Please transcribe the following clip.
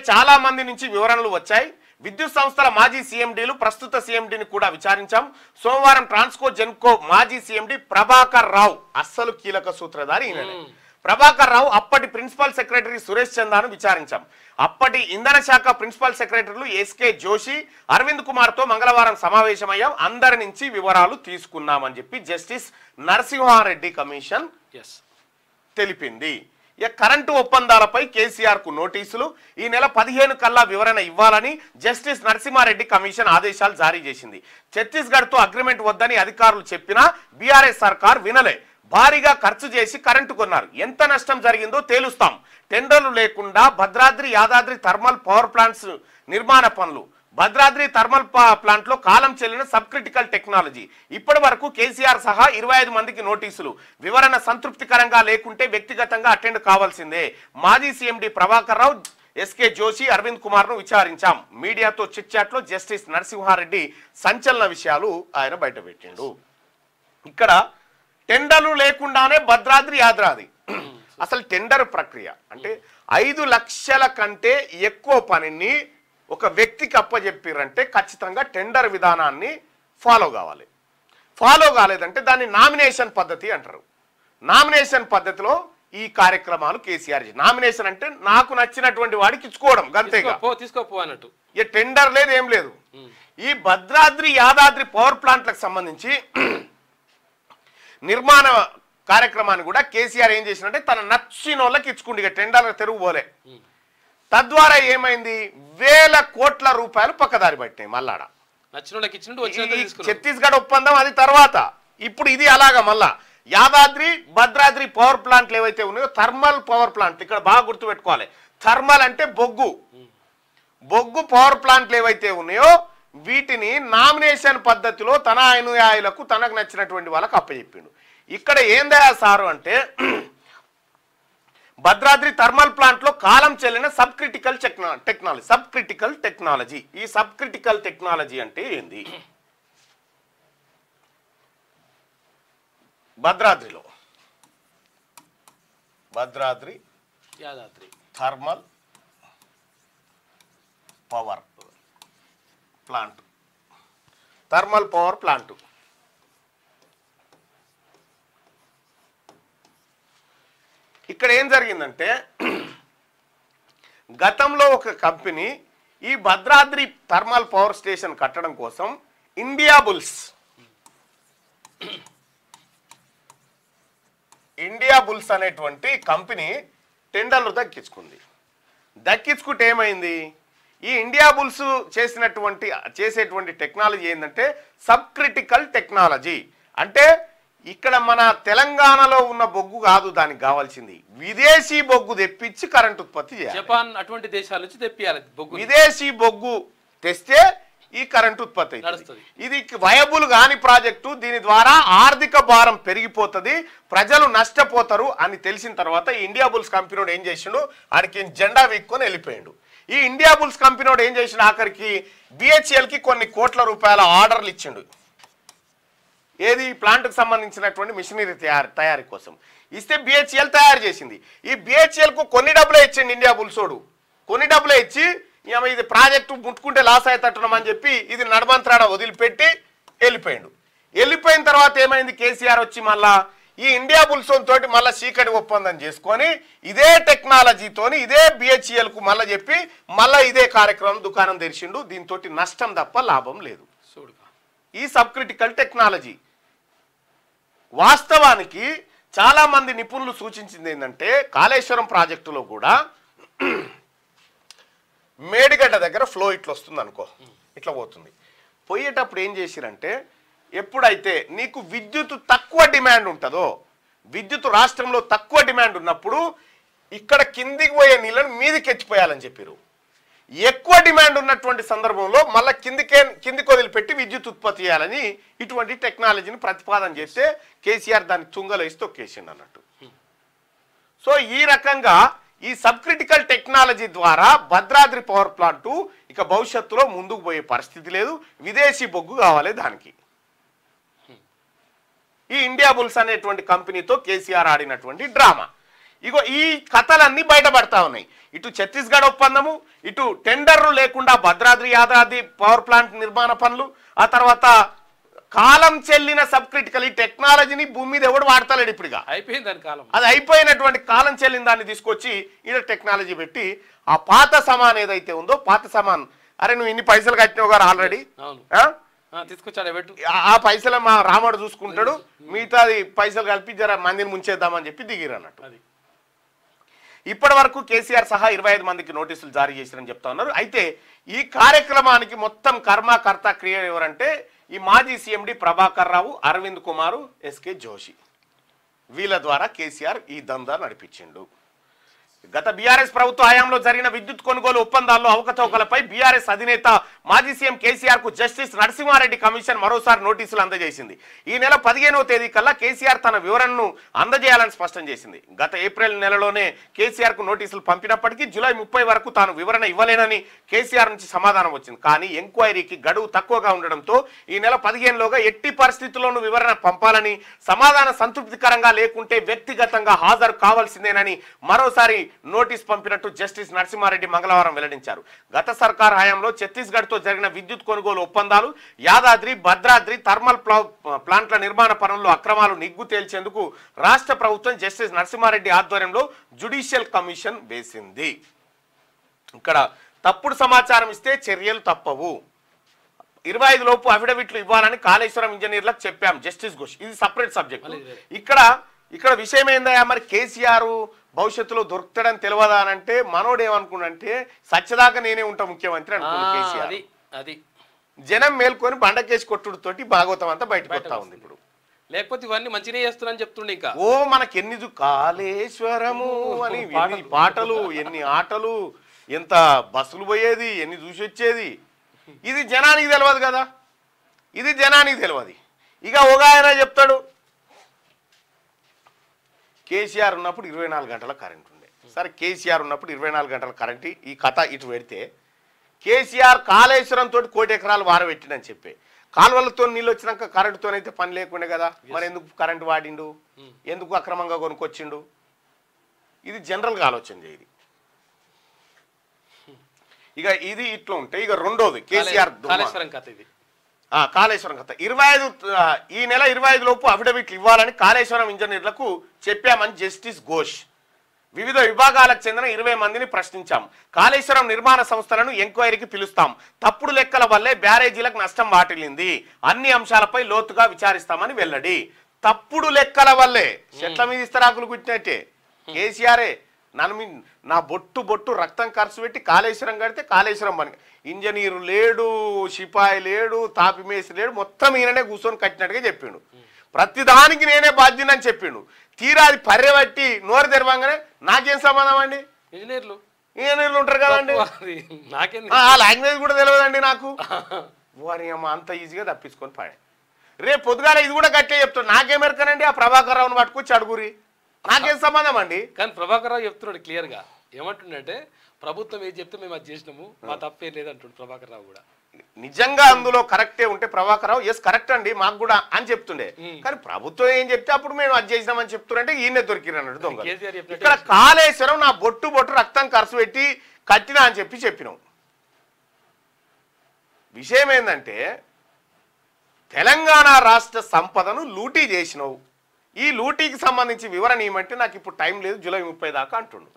చాలా మంది నుంచి వివరణలు వచ్చాయి. విద్యుత్ సంస్థల మాజీ సీఎండీలు ప్రస్తుత సీఎండీని కూడా విచారించాం. సోమవారం ట్రాన్స్కో జెన్కో మాజీ సీఎండీ ప్రభాకర్ రావు అస్సలు కీలక సూత్రధారి ఈయననే. ప్రభాకర్ రావు అప్పటి ప్రిన్సిపల్ సెక్రటరీ సురేష్ చందాను విచారించాం. అప్పటి ఇంధన శాఖ ప్రిన్సిపల్ సెక్రటరీలు ఎస్కే జోషి, అరవింద్ కుమార్తో మంగళవారం సమావేశమయ్యాం. అందరి నుంచి వివరాలు తీసుకున్నామని చెప్పి జస్టిస్ నరసింహారెడ్డి కమిషన్ తెలిపింది. కరెంటు ఒప్పందాలపై కేసీఆర్ కు నోటీసులు. ఈ నెల 15 కల్లా వివరణ ఇవ్వాలని జస్టిస్ నరసింహారెడ్డి కమిషన్ ఆదేశాలు జారీ చేసింది. ఛత్తీస్గఢ్ తో అగ్రిమెంట్ వద్దని అధికారులు చెప్పినా బీఆర్ఎస్ సర్కార్ వినలే. భారీగా ఖర్చు చేసి కరెంటు కొన్నారు. ఎంత నష్టం జరిగిందో తేలుస్తాం. టెండర్లు లేకుండా Bhadradri Yadadri thermal power plants నిర్మాణ పనులు. భద్రాద్రి థర్మల్ ప్లాంట్ లో కాలం చెల్లిన సబ్ క్రిటికల్ టెక్నాలజీ. ఇప్పటి వరకు కేసీఆర్ సహా 25 మందికి నోటీసులు. వివరణ సంతృప్తికరంగా లేకుంటే వ్యక్తిగతంగా అటెండ్ కావాల్సిందే. మాజీ సీఎండీ ప్రభాకర్ రావు, ఎస్కే జోషి, అరవింద్ కుమార్ ను విచారించాం. మీడియాతో చిట్ చాట్ లో జస్టిస్ నరసింహారెడ్డి సంచలన విషయాలు ఆయన బయటపెట్టిండు. ఇక్కడ టెండర్లు లేకుండానే భద్రాద్రి యాదాద్రి అసలు టెండర్ ప్రక్రియ అంటే 5 లక్షల కంటే ఎక్కువ పనిని ఒక వ్యక్తికి అప్పచెప్పిరంటే ఖచ్చితంగా టెండర్ విధానాన్ని ఫాలో కావాలి. ఫాలో కాలేదంటే దాన్ని నామినేషన్ పద్ధతి అంటారు. నామినేషన్ పద్ధతిలో ఈ కార్యక్రమాలు కేసీఆర్ నామినేషన్ అంటే నాకు నచ్చినటువంటి వాడికి ఇచ్చుకోవడం గంతేగా, తీసుకోపో అన్నట్టు. ఇక టెండర్ లేదు ఏం లేదు. ఈ భద్రాద్రి యాదాద్రి పవర్ ప్లాంట్లకు సంబంధించి నిర్మాణ కార్యక్రమాన్ని కూడా కేసీఆర్ ఏం చేసినంటే తన నచ్చిన వాళ్ళకి ఇచ్చుకుంటే ఇక టెండర్లు తెరుగు పోలే. తద్వారా ఏమైంది, వేల కోట్ల రూపాయలు పక్కదారి పట్టినాయి. మళ్ళాడ ఛత్తీస్గఢ్ ఒప్పందం అది తర్వాత, ఇప్పుడు ఇది అలాగా మళ్ళా యాదాద్రి భద్రాద్రి పవర్ ప్లాంట్లు ఏవైతే ఉన్నాయో థర్మల్ పవర్ ప్లాంట్, ఇక్కడ బాగా గుర్తుపెట్టుకోవాలి. థర్మల్ అంటే బొగ్గు పవర్ ప్లాంట్లు ఏవైతే ఉన్నాయో వీటిని నామినేషన్ పద్ధతిలో తన అనుయాయులకు తనకు నచ్చినటువంటి వాళ్ళకు అప్పచెప్పిండు. ఇక్కడ ఏందా సారు అంటే భద్రాద్రి థర్మల్ ప్లాంట్ లో కాలం చెల్లిన సబ్ క్రిటికల్ టెక్నాలజీ. ఈ సబ్ క్రిటికల్ టెక్నాలజీ అంటే ఏంది? Bhadradri Yadadri thermal power plant ఇక్కడ ఏం జరిగిందంటే గతంలో ఒక కంపెనీ ఈ భద్రాద్రి థర్మల్ పవర్ స్టేషన్ కట్టడం కోసం ఇండియా బుల్స్ అనేటువంటి కంపెనీ టెండర్లు దక్కించుకుంటే ఏమైంది, ఈ ఇండియా బుల్స్ చేసేటువంటి టెక్నాలజీ ఏంటంటే సబ్ క్రిటికల్ టెక్నాలజీ. అంటే ఇక్కడ మన తెలంగాణలో ఉన్న బొగ్గు కాదు దానికి కావాల్సింది, విదేశీ బొగ్గు తెప్పించి కరెంట్ ఉత్పత్తి చేయాలి. జపాన్ అటువంటి దేశాల నుంచి తెప్పియాలి బొగ్గు. విదేశీ బొగ్గు తెస్తే ఈ కరెంట్ ఉత్పత్తి అవుతుంది. ఇది వయబుల్ కాని ప్రాజెక్టు. దీని ద్వారా ఆర్థిక భారం పెరిగిపోతుంది, ప్రజలు నష్టపోతారు అని తెలిసిన తర్వాత ఈ ఇండియా బుల్స్ కంపెనీ ఏం చేసిండు, ఆడికి జెండా వీక్కొని వెళ్ళిపోయిండు. ఈ ఇండియా బుల్స్ కంపెనీ ఏం చేసిండు, ఆఖరికి బిహెచ్ఎల్ కి కొన్ని కోట్ల రూపాయల ఆర్డర్లు ఇచ్చిండు. ఏది ప్లాంట్కి సంబంధించినటువంటి మిషనరీ తయారీ కోసం ఇస్తే బిహెచ్ఎల్ తయారు చేసింది. ఈ బిహెచ్ఎల్ కు కొన్ని డబ్బులే ఇచ్చిండు ఇండియా బుల్సోడు. కొన్ని డబ్బులే ఇచ్చి ఇది ప్రాజెక్టు ముట్టుకుంటే లాస్ అయ్యేటట్టున్నాం అని చెప్పి ఇది నడమంత్రాడ వదిలిపెట్టి వెళ్ళిపోయిండు. వెళ్ళిపోయిన తర్వాత ఏమైంది, కేసీఆర్ వచ్చి మళ్ళా ఈ ఇండియా బుల్సోన్ తోటి మళ్ళీ చీకటి ఒప్పందం చేసుకొని ఇదే టెక్నాలజీతోని ఇదే బిహెచ్ఎల్ కు మళ్ళీ చెప్పి మళ్ళీ ఇదే కార్యక్రమం దుకాణం తెరిచిండు. దీంతో నష్టం తప్ప లాభం లేదు. ఈ సబ్ క్రిటికల్ టెక్నాలజీ వాస్తవానికి చాలా మంది నిపుణులు సూచించింది ఏంటంటే కాళేశ్వరం ప్రాజెక్టులో కూడా మేడిగడ్డ దగ్గర ఫ్లో ఇట్లా వస్తుంది అనుకో, ఇట్లా పోతుంది. పోయేటప్పుడు ఏం చేసిరంటే ఎప్పుడైతే నీకు విద్యుత్ తక్కువ డిమాండ్ ఉంటుందో, విద్యుత్ రాష్ట్రంలో తక్కువ డిమాండ్ ఉన్నప్పుడు ఇక్కడ కిందికి పోయే నీళ్ళని మీదికి ఎత్తిపోయాలని చెప్పారు. ఎక్కువ డిమాండ్ ఉన్నటువంటి సందర్భంలో మళ్ళీ కిందికి వదిలిపెట్టి విద్యుత్ ఉత్పత్తి చేయాలని ఇటువంటి టెక్నాలజీని ప్రతిపాదన చేస్తే కేసీఆర్ దాన్ని తుంగలో వేసి తొక్కేసిండు అన్నట్టు. సో ఈ రకంగా ఈ సబ్ క్రిటికల్ టెక్నాలజీ ద్వారా భద్రాద్రి పవర్ ప్లాంట్ ఇక భవిష్యత్తులో ముందుకు పోయే పరిస్థితి లేదు. విదేశీ బొగ్గు కావాలి దానికి. ఈ ఇండియా బుల్స్ అనేటువంటి కంపెనీతో కేసీఆర్ ఆడినటువంటి డ్రామా. ఇగో ఈ కథలన్నీ బయటపడతా ఉన్నాయి. ఇటు ఛత్తీస్గఢ్ ఒప్పందము, ఇటు టెండర్లు లేకుండా భద్రాద్రి యాదాద్రి పవర్ ప్లాంట్ నిర్మాణ పనులు, ఆ తర్వాత కాలం చెల్లిన సబ్ క్రిటికల్ ఈ టెక్నాలజీని భూమి మీద ఎవడు వాడతలేడు ఇప్పుడుగా, అయిపోయింది దాని కాలం. అది అయిపోయినటువంటి కాలం చెల్లిన దాన్ని తీసుకొచ్చి ఈడ టెక్నాలజీ పెట్టి ఆ పాత సమాన్ ఏదైతే ఉందో పాత సమాన్, అరే నువ్వు ఇన్ని పైసలు కట్టినావు గారు ఆల్రెడీ, తీసుకొచ్చాడు పెట్టు, ఆ పైసలు మా రాముడు చూసుకుంటాడు, మిగతాది పైసలు కలిపి జర మందిని ముంచేద్దామని చెప్పి దిగిరు అన్నట్టు. ఇప్పటి వరకు కేసీఆర్ సహా 25 మందికి నోటీసులు జారీ చేశారని చెప్తా ఉన్నారు. అయితే ఈ కార్యక్రమానికి మొత్తం కర్మకర్త క్రియ ఎవరంటే ఈ మాజీ సీఎండి ప్రభాకర్ రావు, అరవింద్ కుమారు, ఎస్కే జోషి, వీళ్ళ ద్వారా కేసీఆర్ ఈ దందా నడిపించిండు. గత బీఆర్ఎస్ ప్రభుత్వ హయాంలో జరిగిన విద్యుత్ కొనుగోలు ఒప్పందాల్లో అవకతవకలపై బీఆర్ఎస్ అధినేత మాజీ సీఎం కేసీఆర్ కు జస్టిస్ నరసింహారెడ్డి కమిషన్ మరోసారి నోటీసులు అందజేసింది. ఈ నెల 15వ తేదీ కల్లా కేసీఆర్ తన వివరణను అందజేయాలని స్పష్టం చేసింది. గత ఏప్రిల్ నెలలోనే కేసీఆర్ కు నోటీసులు పంపినప్పటికీ జూలై 30 వరకు తాను వివరణ ఇవ్వలేనని కేసీఆర్ నుంచి సమాధానం వచ్చింది. కానీ ఎంక్వైరీకి గడువు తక్కువగా ఉండడంతో ఈ నెల 15లోగా ఎట్టి పరిస్థితుల్లోనూ వివరణ పంపాలని, సమాధానం సంతృప్తికరంగా లేకుంటే వ్యక్తిగతంగా హాజరు కావాల్సిందేనని మరోసారి నోటీస్ పంపినట్టు జస్టిస్ నరసింహారెడ్డి మంగళవారం వెల్లడించారు. గత సర్కార్ హయాంలో ఛత్తీస్గఢ్ తో జరిగిన విద్యుత్ కొనుగోలు ఒప్పందాలు, యాదాద్రి భద్రాద్రి థర్మల్ ప్లాంట్ల నిర్మాణ పనుల్లో అక్రమాలు నిగ్గు తేల్చేందుకు రాష్ట్ర ప్రభుత్వం జస్టిస్ నరసింహారెడ్డి ఆధ్వర్యంలో జ్యుడిషియల్ కమిషన్ వేసింది. ఇక్కడ తప్పుడు సమాచారం ఇస్తే చర్యలు తప్పవు, 25 లోపు అఫిడవిట్లు ఇవ్వాలని కాళేశ్వరం ఇంజనీర్లకు చెప్పాం జస్టిస్ ఘోష్. ఇది సపరేట్ సబ్జెక్ట్. ఇక్కడ విషయం ఏందయ్యా, మరి కేసీఆర్ భవిష్యత్తులో దొరుకుతాడని తెలియదా అని అంటే మనోడు ఏమనుకున్నంటే సత్యదాకా నేనే ఉంటా ముఖ్యమంత్రి అనుకున్నా కేసీఆర్. జనం మేల్కొని బండకేసి కొట్టుడుతోటి భాగవతం అంతా బయటకు వస్తా ఉంది ఇప్పుడు. లేకపోతే ఇవన్నీ మంచిగా చేస్తున్నాను చెప్తుండే. ఇంకా ఓ మనకెన్ని కాళేశ్వరము అని ఎన్ని పాటలు, ఎన్ని ఆటలు, ఎంత బస్సులు పోయేది, ఎన్ని చూసి వచ్చేది. ఇది జనానికి తెలియదు కదా, ఇది జనానికి తెలియదు. ఇక ఒక ఆయన చెప్తాడు కేసీఆర్ ఉన్నప్పుడు 24 గంటల కరెంట్ ఉండే. సరే కేసీఆర్ ఉన్నప్పుడు 24 గంటల కరెంట్, ఈ కథ ఇటు పెడితే కేసీఆర్ కాళేశ్వరం తోటి 1 కోటి ఎకరాలు వారబెట్టిండని చెప్పి, కాలువలతో నీళ్ళు వచ్చినాక కరెంటుతోనైతే పని లేకుండే కదా, మరి ఎందుకు కరెంటు వాడిండు, ఎందుకు అక్రమంగా కొనుక్కొచ్చిండు, ఇది జనరల్గా ఆలోచన చేయది. ఇక ఇది ఇట్లా ఉంటే ఇక రెండోది కేసీఆర్ కాళేశ్వరం కథ. ఈ నెల 25 లోపు అఫిడవిట్లు ఇవ్వాలని కాళేశ్వరం ఇంజనీర్లకు చెప్పామని జస్టిస్ ఘోష్. వివిధ విభాగాలకు చెందిన 20 మందిని ప్రశ్నించాం. కాళేశ్వరం నిర్మాణ సంస్థలను ఎంక్వైరీకి పిలుస్తాం. తప్పుడు లెక్కల వల్లే బ్యారేజీలకు నష్టం వాటిల్లింది. అన్ని అంశాలపై లోతుగా విచారిస్తామని వెల్లడి. తప్పుడు లెక్కల వల్లే చెట్ల మీద ఇస్తరాకులు కుట్టినట్టే కేసీఆరే నా బొట్టు రక్తం ఖర్చు పెట్టి కాళేశ్వరం కడితే కాళేశ్వరం పని, ఇంజనీరు లేడు, సిపాయి లేడు, తాపిమేసి లేడు, మొత్తం ఈయననే కూర్చొని కట్టినట్టుగా చెప్పిండు. ప్రతిదానికి నేనే బాధ్యనని చెప్పిండు. తీరా అది పర్యబట్టి నోరు తెరవంగానే నాకేం సంబంధం అండి, ఇంజనీర్లు ఉంటారు కదండి, ఆ లాంగ్వేజ్ కూడా తెలియదండి నాకు, వారి అమ్మ అంత ఈజీగా తప్పించుకొని పాడే. రేపు పొద్దుగాల ఇది కూడా గట్టిగా చెప్తాడు, నాకేమెరకనండి ఆ ప్రభాకర్ రావుని పట్టుకొచ్చి అడుగురి, నాకేం సంబంధం అండి. కానీ ప్రభాకర్ రావు చెప్తున్నాడు క్లియర్ గా, ఏమంటుండే ప్రభుత్వం ఏది చెప్తే మేము అది చేసినాము, మా తప్పేం లేదంటుండు ప్రభాకర్ రావు కూడా. నిజంగా అందులో కరెక్టే ఉంటే ప్రభాకర్ రావు ఎస్ కరెక్ట్ అండి మాకు కూడా అని చెప్తుండే. కానీ ప్రభుత్వం ఏం చెప్తే అప్పుడు మేము అది చేసినామని చెప్తుంటే ఈయనే దొరికిరు అన్నట్టు దొంగ. ఇక్కడ కాళేశ్వరం నా బొట్టు రక్తం ఖర్చు పెట్టి కట్టినా అని చెప్పినాం. విషయం ఏంటంటే తెలంగాణ రాష్ట్ర సంపదను లూటీ చేసినావు, ఈ లూటీకి సంబంధించి వివరణ ఏమంటే నాకు ఇప్పుడు టైం లేదు, జూలై 30 దాకా అంటుండు.